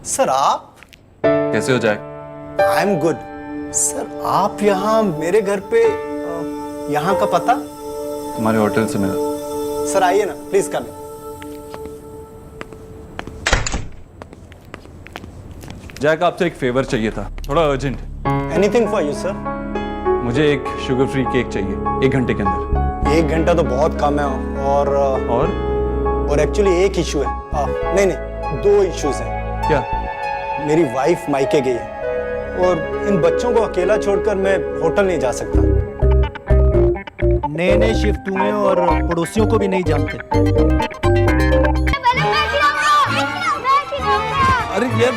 Sir आप? कैसे हो जाए? I am good. सर आप यहाँ मेरे घर पे, यहाँ का पता? तुम्हारे होटल से मिला। सर आइए ना, प्लीज कम। जैक, आपसे एक फेवर चाहिए था, थोड़ा urgent. Anything for you sir. मुझे एक शुगर फ्री केक चाहिए 1 घंटे के अंदर। 1 घंटा तो बहुत कम है। और एक्चुअली एक इशू है। नहीं 2 इश्यूज हैं। क्या? मेरी वाइफ मायके गई है और इन बच्चों को अकेला छोड़कर मैं होटल नहीं जा सकता। नए शिफ्ट हुए और पड़ोसियों को भी नहीं जानते। अरे यार,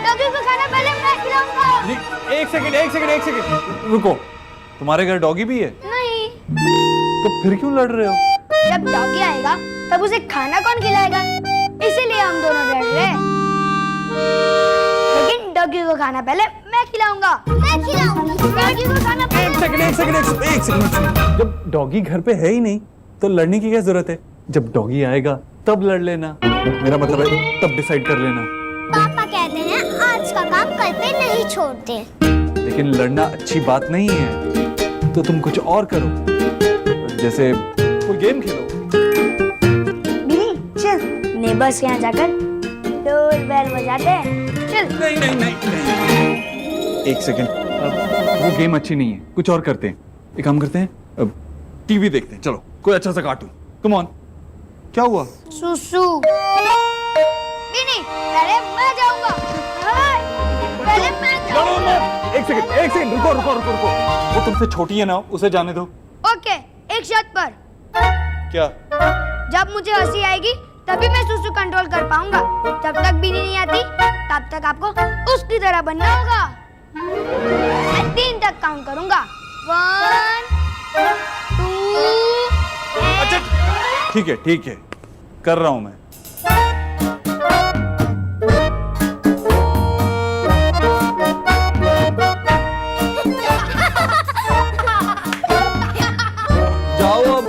डॉगी को खाना पहले मैं खिलाऊंगा। नहीं, एक सेकंड रुको। तुम्हारे घर डॉगी भी है? नहीं। तो फिर क्यों लड़ रहे हो? जब डॉगी आएगा तब उसे खाना कौन खिलाएगा, इसीलिए हम दोनों लड़ रहे हैं। लेकिन डॉगी को खाना पहले मैं खिलाऊंगा। मैं खिलाऊंगी डॉगी को खाना पहले। एक सेकंड। जब डॉगी घर पे है ही नहीं तो लड़ने की क्या जरूरत है? जब डॉगी आएगा तब लड़ लेना। मेरा मतलब है तब डिसाइड कर लेना। पापा कहते हैं आज का काम कल पे नहीं छोड़ते। लेकिन लड़ना अच्छी बात नहीं है, तो तुम कुछ और करो, जैसे कोई गेम खेलो। बिली चल, नेबर्स के यहाँ जाकर डोर बेल बजाते हैं। चल। नहीं। एक सेकंड, वो गेम अच्छी नहीं है, कुछ और करते हैं। एक काम करते हैं, अब टीवी देखते हैं। चलो कोई अच्छा सा कार्टून। Come on. क्या हुआ? सुसु। बिनी, पहले मैं जाऊंगा। पहले मैं जाऊंगा। एक सेकंड रुको। वो तुमसे छोटी है ना, उसे जाने दो। ओके, एक शर्त पर। क्या? जब मुझे हंसी आएगी तभी मैं सुसु कंट्रोल कर पाऊंगा। जब तक बिनी नहीं आती तब तक आपको उसकी तरह बनना होगा। मैं 3 तक काउंट करूंगा। 1 2 अच्छा ठीक है, कर रहा हूं मैं। जाओ अब।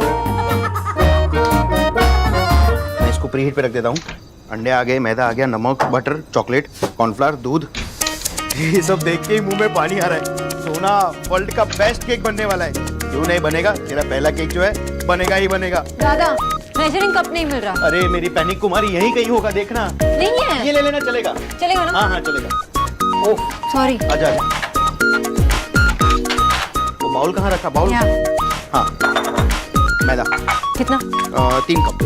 मैं इसको प्रीहीट पे रख देता हूँ। अंडे आ गए, मैदा आ गया, नमक, बटर, चॉकलेट, कॉर्नफ्लावर, दूध। ये सब देख के ही मुंह में पानी आ रहा है। सोना, वर्ल्ड का बेस्ट केक बनने वाला है। क्यों नहीं बनेगा? तेरा पहला केक जो है बनेगा ही बनेगा। दादा, मेजरिंग कप नहीं मिल रहा। अरे मेरी पैनिक कुमारी यहीं कहीं होगा, देखना। नहीं है। ये ले लेना, चलेगा? चलेगा ना? हाँ चलेगा। Oh sorry. आजा। वो बाउल कहाँ रखा? बाउल। हाँ, मैदा कितना? 3 कप।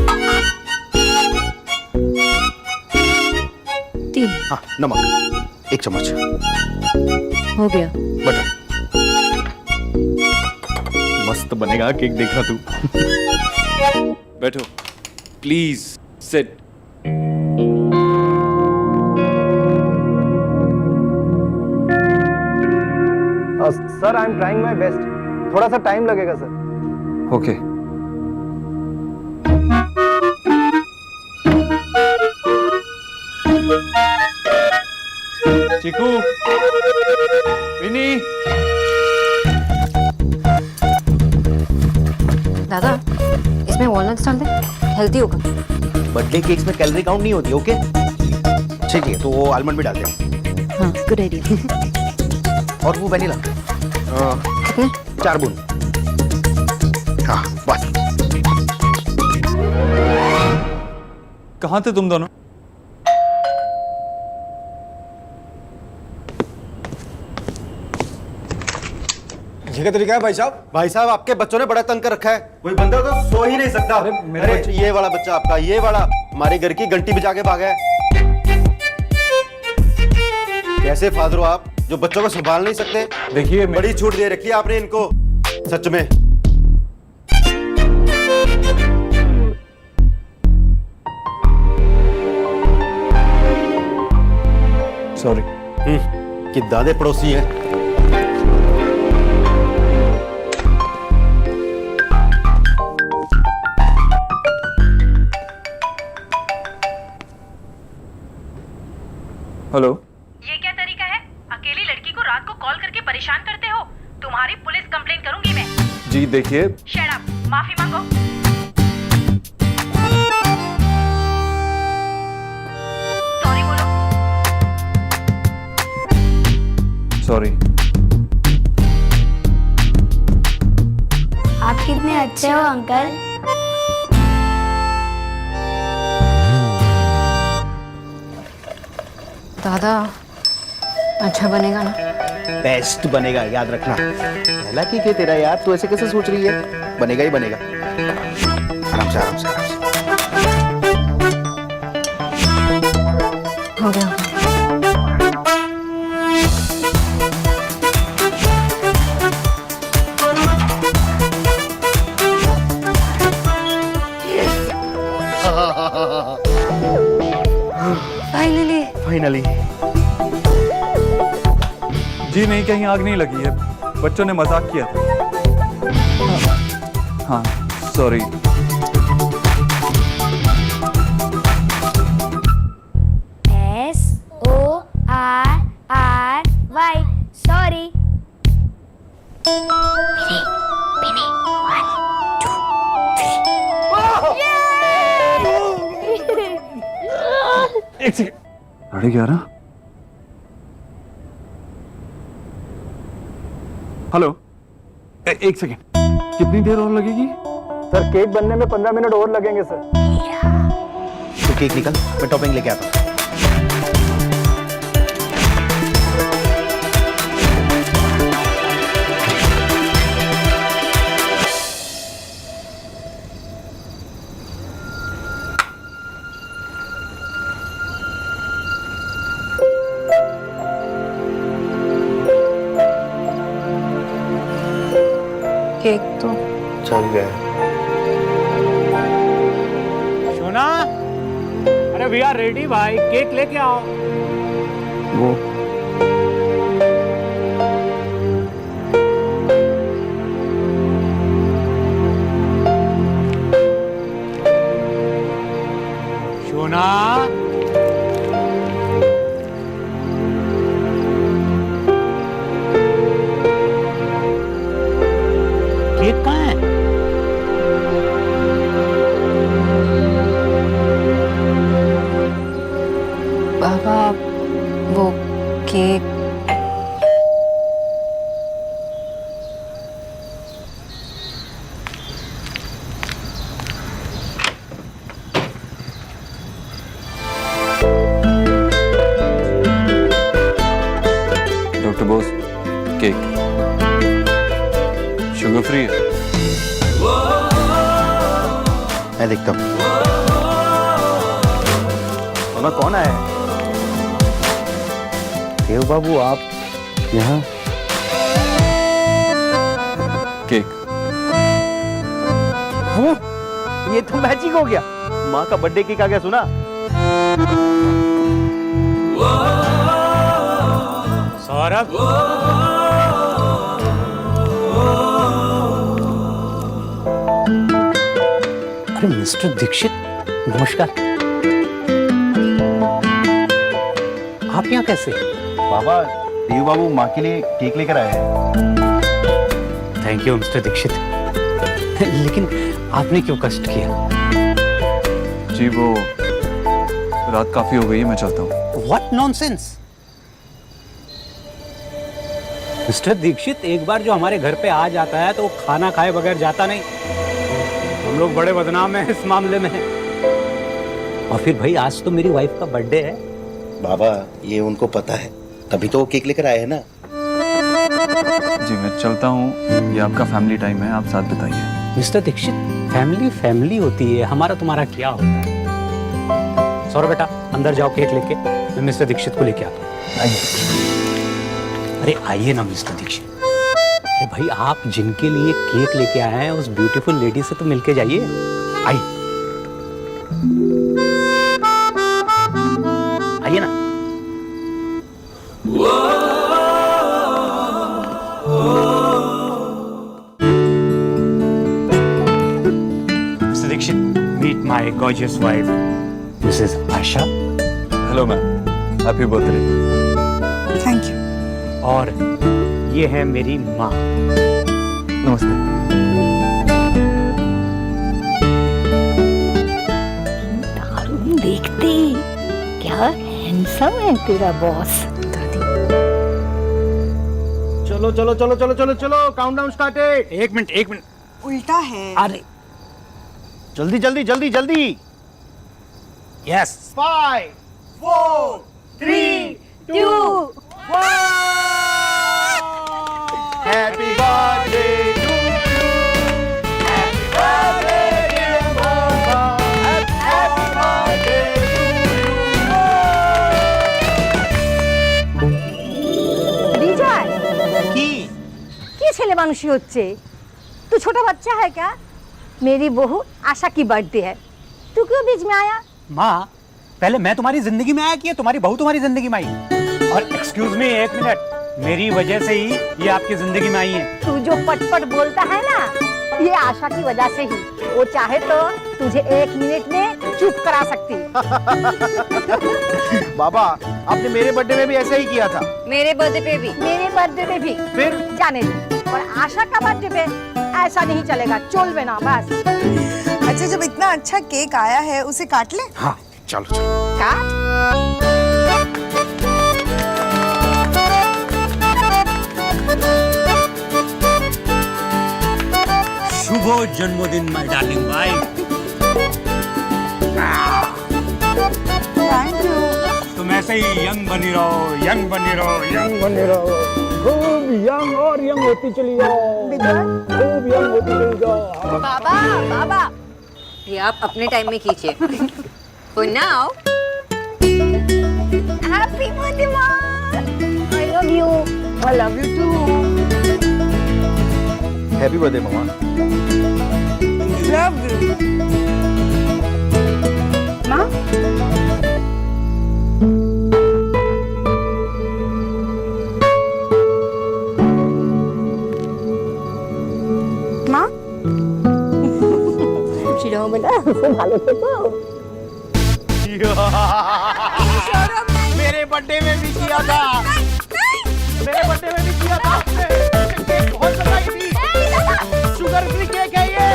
3। हाँ, नमक 1 चम्मच। हो गया। बटर। मस्त बनेगा केक, देखा तू। बैठो please, sit. Sir I am trying my best. थोड़ा सा टाइम लगेगा सर। ओके। चीकू, विनी। दादा, इसमें वॉलनट्स डाल दे, हेल्दी होगा। बर्थडे केक्स में कैलोरी काउंट नहीं होती, ओके? ठीक है, तो वो आलमंड भी डालते हैं। हाँ, गुड आइडिया। और वो वनीला कितने? 4 बूंद। हाँ बस। कहाँ थे तुम दोनों? ये क्या तरीका है भाई साहब? भाई साहब, आपके बच्चों ने बड़ा तंग कर रखा है। कोई बंदा तो सो ही नहीं सकता। अरे ये वाला बच्चा आपका, ये वाला हमारे घर की घंटी बजा के भागा है। कैसे फादर हो आप, जो बच्चों को संभाल नहीं सकते? देखिए, बड़ी छूट दे रखी है आपने इनको, सच में। सॉरी। कि दादे पड़ोसी हैं। हेलो। ये क्या तरीका है? अकेली लड़की को रात को कॉल करके परेशान करते हो। तुम्हारी पुलिस कंप्लेंट करूंगी मैं। जी देखिए, शट अप, माफी मांगो। सॉरी बोलो। सॉरी। आप कितने अच्छे हो अंकल। दादा अच्छा बनेगा ना? बेस्ट बनेगा, याद रखना। पहला केक है तेरा यार, तू ऐसे कैसे सोच रही है? बनेगा ही बनेगा। आराम से आराम से आराम से। हो गया। फाइनली। फाइनली। जी नहीं, कहीं आग नहीं लगी है, बच्चों ने मजाक किया था। हाँ सॉरी। SORRY sorry. एक सेकंड। 11:30। हेलो, एक सेकंड, कितनी देर और लगेगी? सर केक बनने में 15 मिनट और लगेंगे सर। तू केक निकल, मैं टॉपिंग लेके आता हूँ। केक तो चल गया। सोना, अरे वी आर रेडी भाई, केक लेके आओ। वो सोना, केक कहाँ है? बाबा वो cake doctor Bose, cake sugar free है। मैं देखता हूँ। सोना कौन आया है? देव बाबू आप यहाँ? केक वो ये तो मैजिक हो गया। माँ का बर्थडे केक आ गया। सुना? सौरभ, अरे मिस्टर दीक्षित, नमस्कार। आप यहाँ कैसे? बाबा, देव बाबू माँ के लिए केक लेकर आए हैं। Thank you mister Dikshit. लेकिन आपने क्यों कष्ट किया? जी वो रात काफी हो गई है, मैं चलता हूँ। What nonsense! मिस्टर दीक्षित, एक बार जो हमारे घर पे आ जाता है तो वो खाना खाए बगैर जाता नहीं। हम लोग बड़े बदनाम हैं इस मामले में। और फिर भाई आज तो मेरी वाइफ का बर्थडे है। बाबा ये उनको पता है, तभी तो वो केक लेकर आए हैं ना। जी मैं चलता हूँ, ये आपका फैमिली टाइम है, आप साथ बिताइए। मिस्टर दीक्षित, फैमिली फैमिली होती है, हमारा तुम्हारा क्या होता है? सौरभ बेटा अंदर जाओ, केक लेके। मैं मिस्टर दीक्षित को लेके आता हूँ। आइए। अरे आइए ना मिस्टर दीक्षित। अरे भाई आप जिनके लिए केक लेके आए हैं उस ब्यूटीफुल लेडी से तो मिलके जाइए। आइए आइए ना। Mister Dikshit, meet my gorgeous wife missus Asha. Hello ma'am, happy birthday. Thank you. और ये है मेरी माँ। नमस्ते। दारू देखते क्या हैंडसम है तेरा बॉस। दादी चलो चलो चलो चलो चलो चलो काउंटडाउन स्टार्टेड। एक मिनट उल्टा है। अरे जल्दी जल्दी जल्दी जल्दी। Yes 5 4 3 2 1। Happy birthday to you, happy birthday dear मम्मा, हैप्पी बर्थडे বিজয় की। কি ছেলে মানুষই হচ্ছে? तू छोटा बच्चा है क्या? मेरी बहू आशा की बर्थडे है, तू क्यों बीच में आया? माँ, पहले मैं तुम्हारी जिंदगी में आया कि तुम्हारी बहू तुम्हारी जिंदगी में आई? और एक्सक्यूज मी, एक मिनट, मेरी वजह से ही ये आपकी जिंदगी में आई है। तू जो पटपट बोलता है ना, ये आशा की वजह से ही। वो चाहे तो तुझे 1 मिनट में चुप करा सकती। बाबा, आपने मेरे बर्थडे में भी ऐसा ही किया था। मेरे बर्थडे पे भी। मेरे बर्थडे पे भी। फिर जाने दे, और आशा का बर्थडे पे ऐसा नहीं चलेगा, चल ना बस। अच्छा, जब इतना अच्छा केक आया है उसे काट ले। हाँ चलो चलो। का? शुभ जन्मदिन माय डार्लिंग भाई। Thank you. तुम ऐसे ही यंग बनी रहो, यंग बनी रहो, यंग बनी रहो। खूब यंग और यंग होती चली जाओ, खूब यंग होती चली जाओ। बाबा बाबा, ये आप अपने टाइम में कीजिए। For now, happy birthday mom, I love you. I love you too. Happy birthday mamma. Love you. माँ, माँ, চিড়াও বেটা, ভালো থেকো। मेरे बर्थडे में भी किया था, मेरे बर्थडे में भी किया था आपने। केक बहुत बनाई थी, शुगर फ्री केक है ये।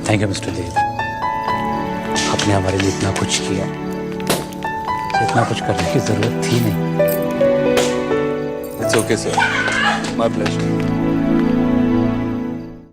थैंक यू मिस्टर देव, आपने हमारे लिए इतना कुछ किया, इतना कुछ करने की जरूरत थी नहीं। It's okay sir, my pleasure.